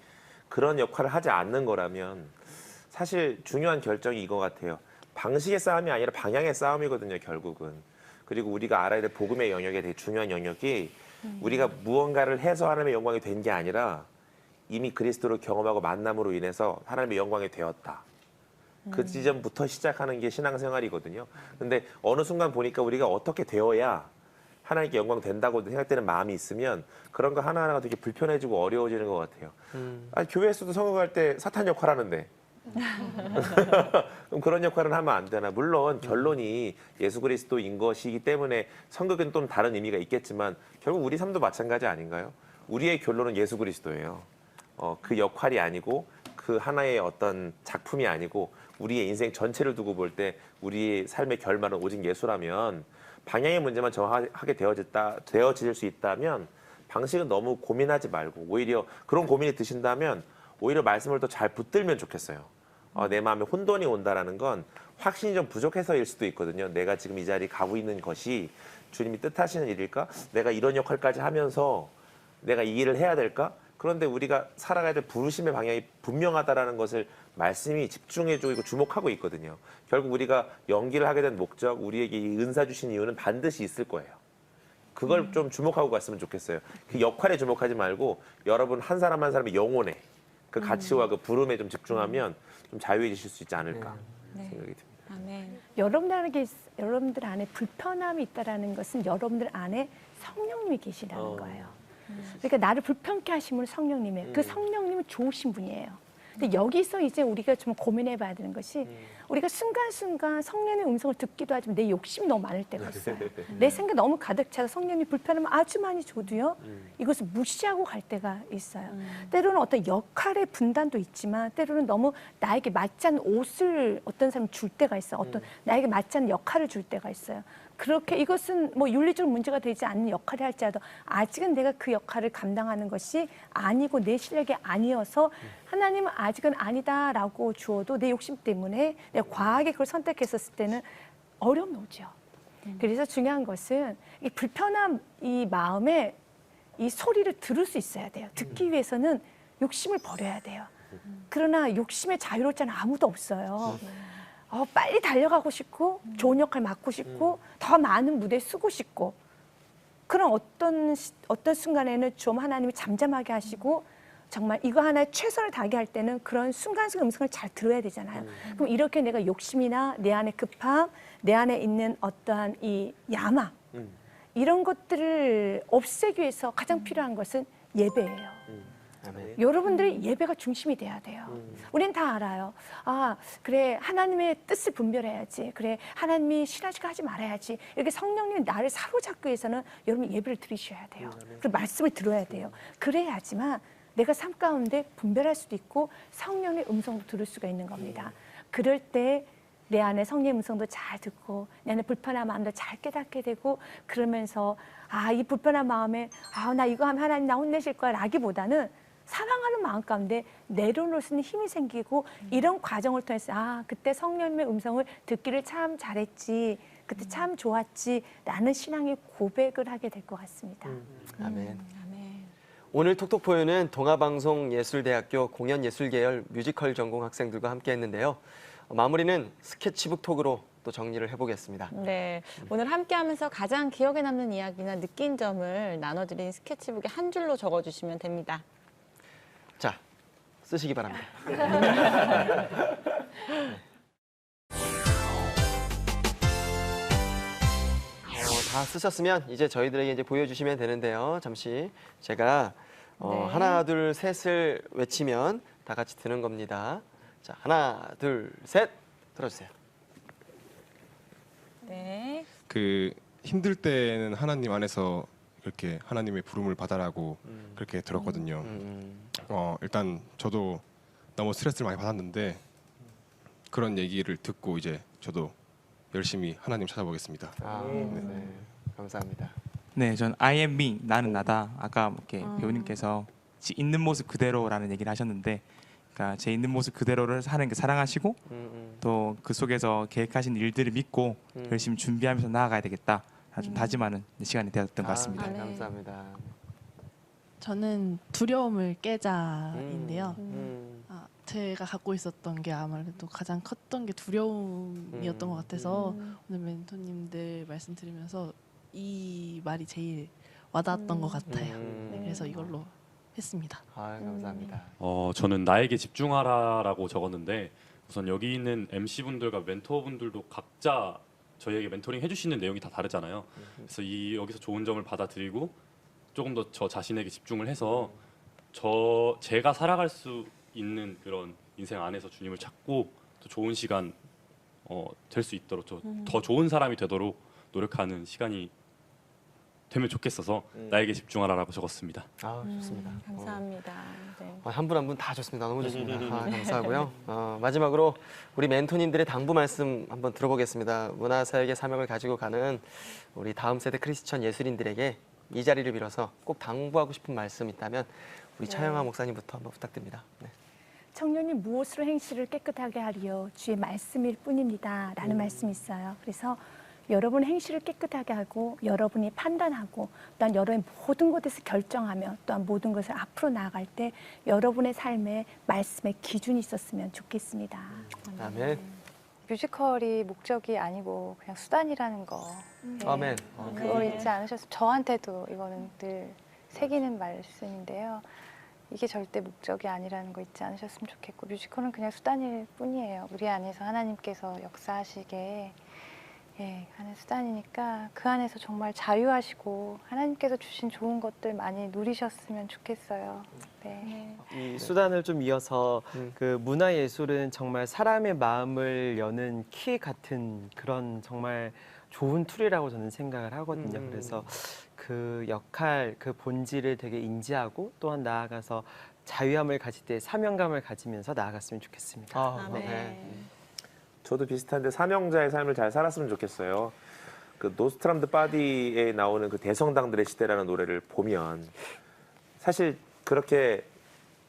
그런 역할을 하지 않는 거라면 사실 중요한 결정이 이거 같아요. 방식의 싸움이 아니라 방향의 싸움이거든요, 결국은. 그리고 우리가 알아야 될 복음의 영역에 되게 중요한 영역이 우리가 무언가를 해서 하나님의 영광이 된 게 아니라 이미 그리스도를 경험하고 만남으로 인해서 하나님의 영광이 되었다. 그 지점부터 시작하는 게 신앙생활이거든요. 근데 어느 순간 보니까 우리가 어떻게 되어야 하나님께 영광 된다고 생각되는 마음이 있으면 그런 거 하나하나가 되게 불편해지고 어려워지는 것 같아요. 교회에서도 성공할 때 사탄 역할 하는데 그럼 그런 역할은 하면 안 되나? 물론 결론이 예수 그리스도인 것이기 때문에 성극은 또 다른 의미가 있겠지만 결국 우리 삶도 마찬가지 아닌가요? 우리의 결론은 예수 그리스도예요. 그 역할이 아니고 그 하나의 어떤 작품이 아니고 우리의 인생 전체를 두고 볼 때 우리의 삶의 결말은 오직 예수라면 방향의 문제만 정하게 되어질 수 있다면 방식은 너무 고민하지 말고 오히려 그런 고민이 드신다면 오히려 말씀을 더 잘 붙들면 좋겠어요. 내 마음에 혼돈이 온다라는 건 확신이 좀 부족해서일 수도 있거든요. 내가 지금 이 자리에 가고 있는 것이 주님이 뜻하시는 일일까? 내가 이런 역할까지 하면서 내가 이 일을 해야 될까? 그런데 우리가 살아가야 될 부르심의 방향이 분명하다라는 것을 말씀이 집중해주고 주목하고 있거든요. 결국 우리가 연기를 하게 된 목적, 우리에게 이 은사 주신 이유는 반드시 있을 거예요. 그걸 좀 주목하고 갔으면 좋겠어요. 그 역할에 주목하지 말고 여러분 한 사람 한 사람의 영혼에 그 가치와 그 부름에 좀 집중하면 좀 자유해지실 수 있지 않을까 생각이 듭니다. 아멘. 여러분들 안에 불편함이 있다라는 것은 여러분들 안에 성령님이 계시다는 거예요. 그러니까 나를 불편케 하신 분은 성령님이에요. 그 성령님은 좋으신 분이에요. 근데 여기서 이제 우리가 좀 고민해 봐야 되는 것이 우리가 순간순간 성령의 음성을 듣기도 하지만 내 욕심이 너무 많을 때가 있어요. 내 생각이 너무 가득 차서 성령이 불편하면 아주 많이 줘도요. 이것을 무시하고 갈 때가 있어요. 때로는 어떤 역할의 분단도 있지만 때로는 너무 나에게 맞지 않는 옷을 어떤 사람이 줄 때가 있어요. 어떤 나에게 맞지 않는 역할을 줄 때가 있어요. 그렇게 이것은 뭐 윤리적 문제가 되지 않는 역할을 할지라도 아직은 내가 그 역할을 감당하는 것이 아니고 내 실력이 아니어서 하나님은 아직은 아니다라고 주어도 내 욕심 때문에 내가 과하게 그걸 선택했었을 때는 어려움이 오죠. 그래서 중요한 것은 이 불편한 이 마음에 이 소리를 들을 수 있어야 돼요. 듣기 위해서는 욕심을 버려야 돼요. 그러나 욕심에 자유롭지는 아무도 없어요. 빨리 달려가고 싶고 좋은 역할 맡고 싶고 더 많은 무대에 쓰고 싶고 그런 어떤 순간에는 좀 하나님이 잠잠하게 하시고 정말 이거 하나에 최선을 다하게 할 때는 그런 순간순간 음성을 잘 들어야 되잖아요. 그럼 이렇게 내가 욕심이나 내 안에 급함, 내 안에 있는 어떠한 이 야망 이런 것들을 없애기 위해서 가장 필요한 것은 예배예요. 여러분들이 예배가 중심이 돼야 돼요. 우린 다 알아요. 아, 그래 하나님의 뜻을 분별해야지. 그래 하나님이 싫어하시고 하지 말아야지. 이렇게 성령님이 나를 사로잡기 위해서는 여러분 예배를 드리셔야 돼요. 그리고 말씀을 들어야 돼요. 그래야지만 내가 삶 가운데 분별할 수도 있고 성령의 음성도 들을 수가 있는 겁니다. 그럴 때 내 안에 성령의 음성도 잘 듣고 내 안에 불편한 마음도 잘 깨닫게 되고 그러면서 이 불편한 마음에 나 이거 하면 하나님 나 혼내실 거야 라기보다는 사랑하는 마음 가운데 내려놓을 수 있는 힘이 생기고 이런 과정을 통해서 그때 성령님의 음성을 듣기를 참 잘했지 그때 참 좋았지 라는 신앙의 고백을 하게 될 것 같습니다. 아멘. 오늘 톡톡포유는 동아방송예술대학교 공연예술계열 뮤지컬 전공 학생들과 함께 했는데요. 마무리는 스케치북 톡으로 또 정리를 해보겠습니다. 네, 오늘 함께하면서 가장 기억에 남는 이야기나 느낀 점을 나눠드린 스케치북에 한 줄로 적어주시면 됩니다. 자, 쓰시기 바랍니다. 다 쓰셨으면 이제 저희들에게 이제 보여주시면 되는데요. 잠시 제가 하나, 둘, 셋을 외치면 다 같이 드는 겁니다. 자, 하나, 둘, 셋 들어주세요. 네. 그 힘들 때는 하나님 안에서 이렇게 하나님의 부름을 받아라고 그렇게 들었거든요. 일단 저도 너무 스트레스를 많이 받았는데 그런 얘기를 듣고 이제 저도 열심히 하나님 찾아보겠습니다. 네. 감사합니다. 네, 전 I am me, 나는 나다. 아까 이렇게 배우님께서 있는 모습 그대로라는 얘기를 하셨는데, 그러니까 제 있는 모습 그대로를 하는 게 사랑하시고 또 그 속에서 계획하신 일들을 믿고 열심히 준비하면서 나아가야 되겠다. 좀 다짐하는 시간이 되었던 것 같습니다. 네, 감사합니다. 저는 두려움을 깨자인데요. 제가 갖고 있었던 게 아무래도 가장 컸던 게 두려움이었던 것 같아서 오늘 멘토님들 말씀 들으면서 이 말이 제일 와닿았던 것 같아요. 그래서 이걸로 했습니다. 감사합니다. 저는 나에게 집중하라라고 적었는데 우선 여기 있는 MC분들과 멘토분들도 각자 저희에게 멘토링 해주시는 내용이 다 다르잖아요. 그래서 여기서 좋은 점을 받아들이고 조금 더 저 자신에게 집중을 해서 제가 살아갈 수 있는 그런 인생 안에서 주님을 찾고 또 좋은 시간 될 수 있도록 더 좋은 사람이 되도록 노력하는 시간이 되면 좋겠어서 나에게 집중하라라고 적었습니다. 좋습니다. 감사합니다. 네. 한 분 한 분 다 좋습니다. 너무 좋습니다. 감사하고요. 마지막으로 우리 멘토님들의 당부 말씀 한번 들어보겠습니다. 문화사역의 사명을 가지고 가는 우리 다음 세대 크리스천 예술인들에게 이 자리를 빌어서 꼭 당부하고 싶은 말씀 있다면 우리 차영아 목사님부터 한번 부탁드립니다. 네. 청년이 무엇으로 행실을 깨끗하게 하리요 주의 말씀일 뿐입니다 라는 말씀이 있어요. 그래서 여러분 행실을 깨끗하게 하고 여러분이 판단하고 또한 여러분의 모든 것에서 결정하며 또한 모든 것을 앞으로 나아갈 때 여러분의 삶에 말씀의 기준이 있었으면 좋겠습니다. 아멘. 뮤지컬이 목적이 아니고 그냥 수단이라는 거. 아멘. 그걸 잊지 않으셨으면 저한테도 이거는 늘 새기는 말씀인데요. 이게 절대 목적이 아니라는 거 잊지 않으셨으면 좋겠고 뮤지컬은 그냥 수단일 뿐이에요. 우리 안에서 하나님께서 역사하시게 예, 하는 수단이니까 그 안에서 정말 자유하시고 하나님께서 주신 좋은 것들 많이 누리셨으면 좋겠어요. 네. 이 수단을 좀 이어서 그 문화예술은 정말 사람의 마음을 여는 키 같은 그런 정말 좋은 툴이라고 저는 생각을 하거든요. 그래서 그 역할, 그 본질을 되게 인지하고 또한 나아가서 자유함을 가질 때 사명감을 가지면서 나아갔으면 좋겠습니다. 저도 비슷한데 사명자의 삶을 잘 살았으면 좋겠어요. 그 노스트람드 바디에 나오는 그 대성당들의 시대라는 노래를 보면 사실 그렇게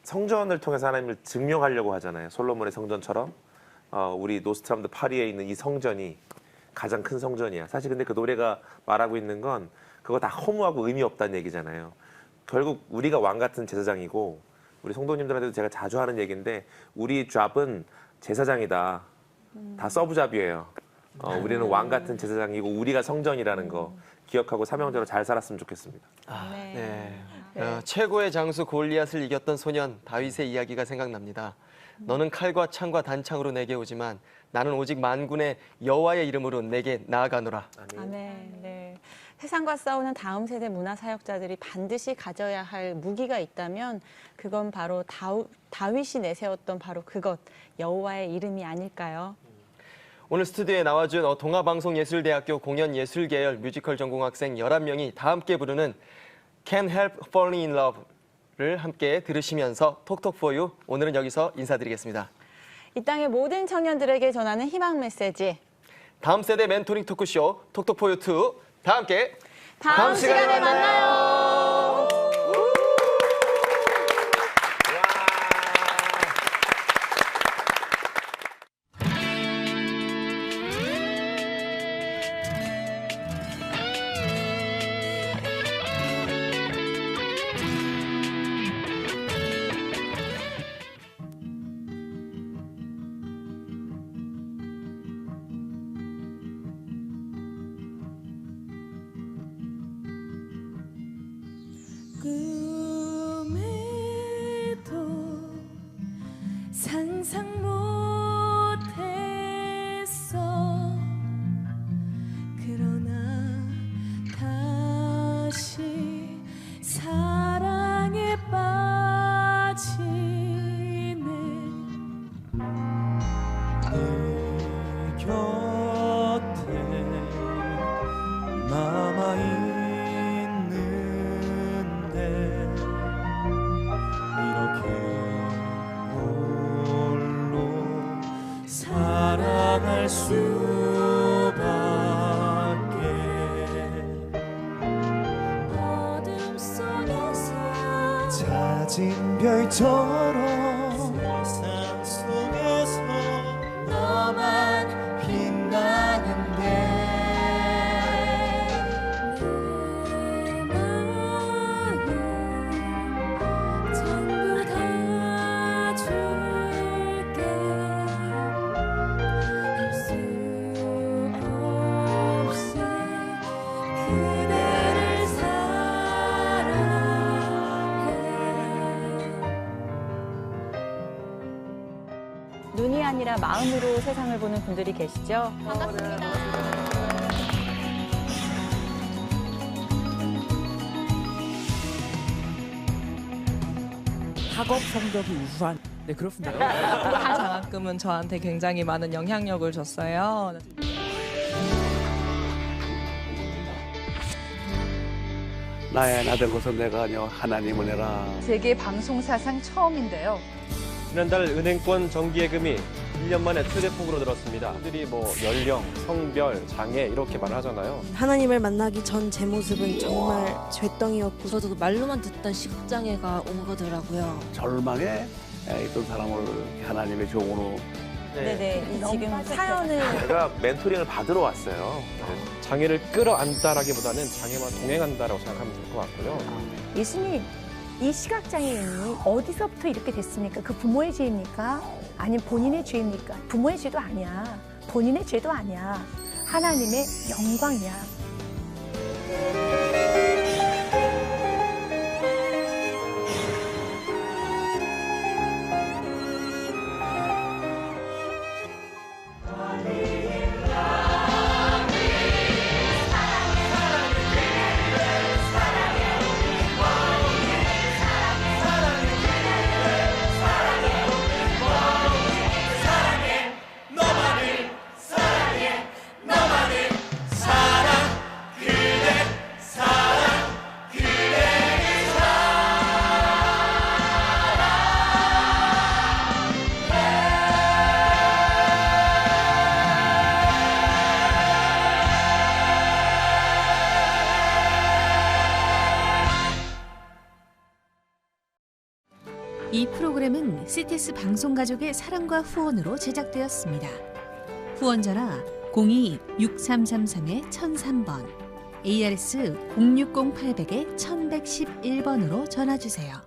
성전을 통해서 하나님을 증명하려고 하잖아요. 솔로몬의 성전처럼 우리 노스트람드 파리에 있는 이 성전이 가장 큰 성전이야. 사실 근데 그 노래가 말하고 있는 건 그거 다 허무하고 의미 없다는 얘기잖아요. 결국 우리가 왕 같은 제사장이고 우리 성도님들한테도 제가 자주 하는 얘기인데 우리 잡은 제사장이다. 다 서브잡이에요. 우리는 왕 같은 제사장이고 우리가 성전이라는 거 기억하고 사명자로 잘 살았으면 좋겠습니다. 최고의 장수 골리앗을 이겼던 소년 다윗의 이야기가 생각납니다. 너는 칼과 창과 단창으로 내게 오지만 나는 오직 만군의 여호와의 이름으로 내게 나아가노라. 아멘. 네. 세상과 싸우는 다음 세대 문화 사역자들이 반드시 가져야 할 무기가 있다면 그건 바로 다윗이 내세웠던 바로 그것, 여호와의 이름이 아닐까요? 오늘 스튜디오에 나와준 동아방송예술대학교 공연예술계열 뮤지컬 전공 학생 11명이 다 함께 부르는 Can't Help Falling in Love를 함께 들으시면서 톡톡 for you 오늘은 여기서 인사드리겠습니다. 이 땅의 모든 청년들에게 전하는 희망 메시지. 다음 세대 멘토링 토크쇼 톡톡 for you 2 다 함께 다음 시간에 만나요. 꿈에도 상상 못했어. 그러나 다시 사랑에 빠지네. 내 곁에 남아있는데 이렇게 홀로 사랑할 수밖에. 어둠 속에서 잦은 별처럼 세상 속에서 너만 빛나는데 내 마음 전부 다 줄게. 할 수 없이 그대를 사랑해. 눈이 아니라 마음으로 세상을 보는 분들이 계시죠? 반갑습니다. 학업 성적이 우수한. 네, 그렇습니다. 장학금은 저한테 굉장히 많은 영향력을 줬어요. 나의 나된 것은 내가 아니여 하나님을 해라. 세계 방송사상 처음인데요. 지난달 은행권 정기예금이 1년 만에 최대폭으로 늘었습니다. 사람들이 뭐 연령, 성별, 장애 이렇게 말하잖아요. 하나님을 만나기 전 제 모습은 정말 죄덩이였고 저도 말로만 듣던 시각장애가 온 거더라고요. 절망에 있던 사람을 하나님의 종으로. 네네. 지금 사연을 제가 멘토링을 받으러 왔어요. 장애를 끌어안다라기보다는 장애와 동행한다라고 생각하면 될 것 같고요. 예수님, 이 시각장애인이 어디서부터 이렇게 됐습니까? 그 부모의 죄입니까? 아니면 본인의 죄입니까? 부모의 죄도 아니야. 본인의 죄도 아니야. 하나님의 영광이야. 프로그램은 CTS 방송가족의 사랑과 후원으로 제작되었습니다. 후원 전화 02-6333-1003번, ARS 060-800-1111번으로 전화주세요.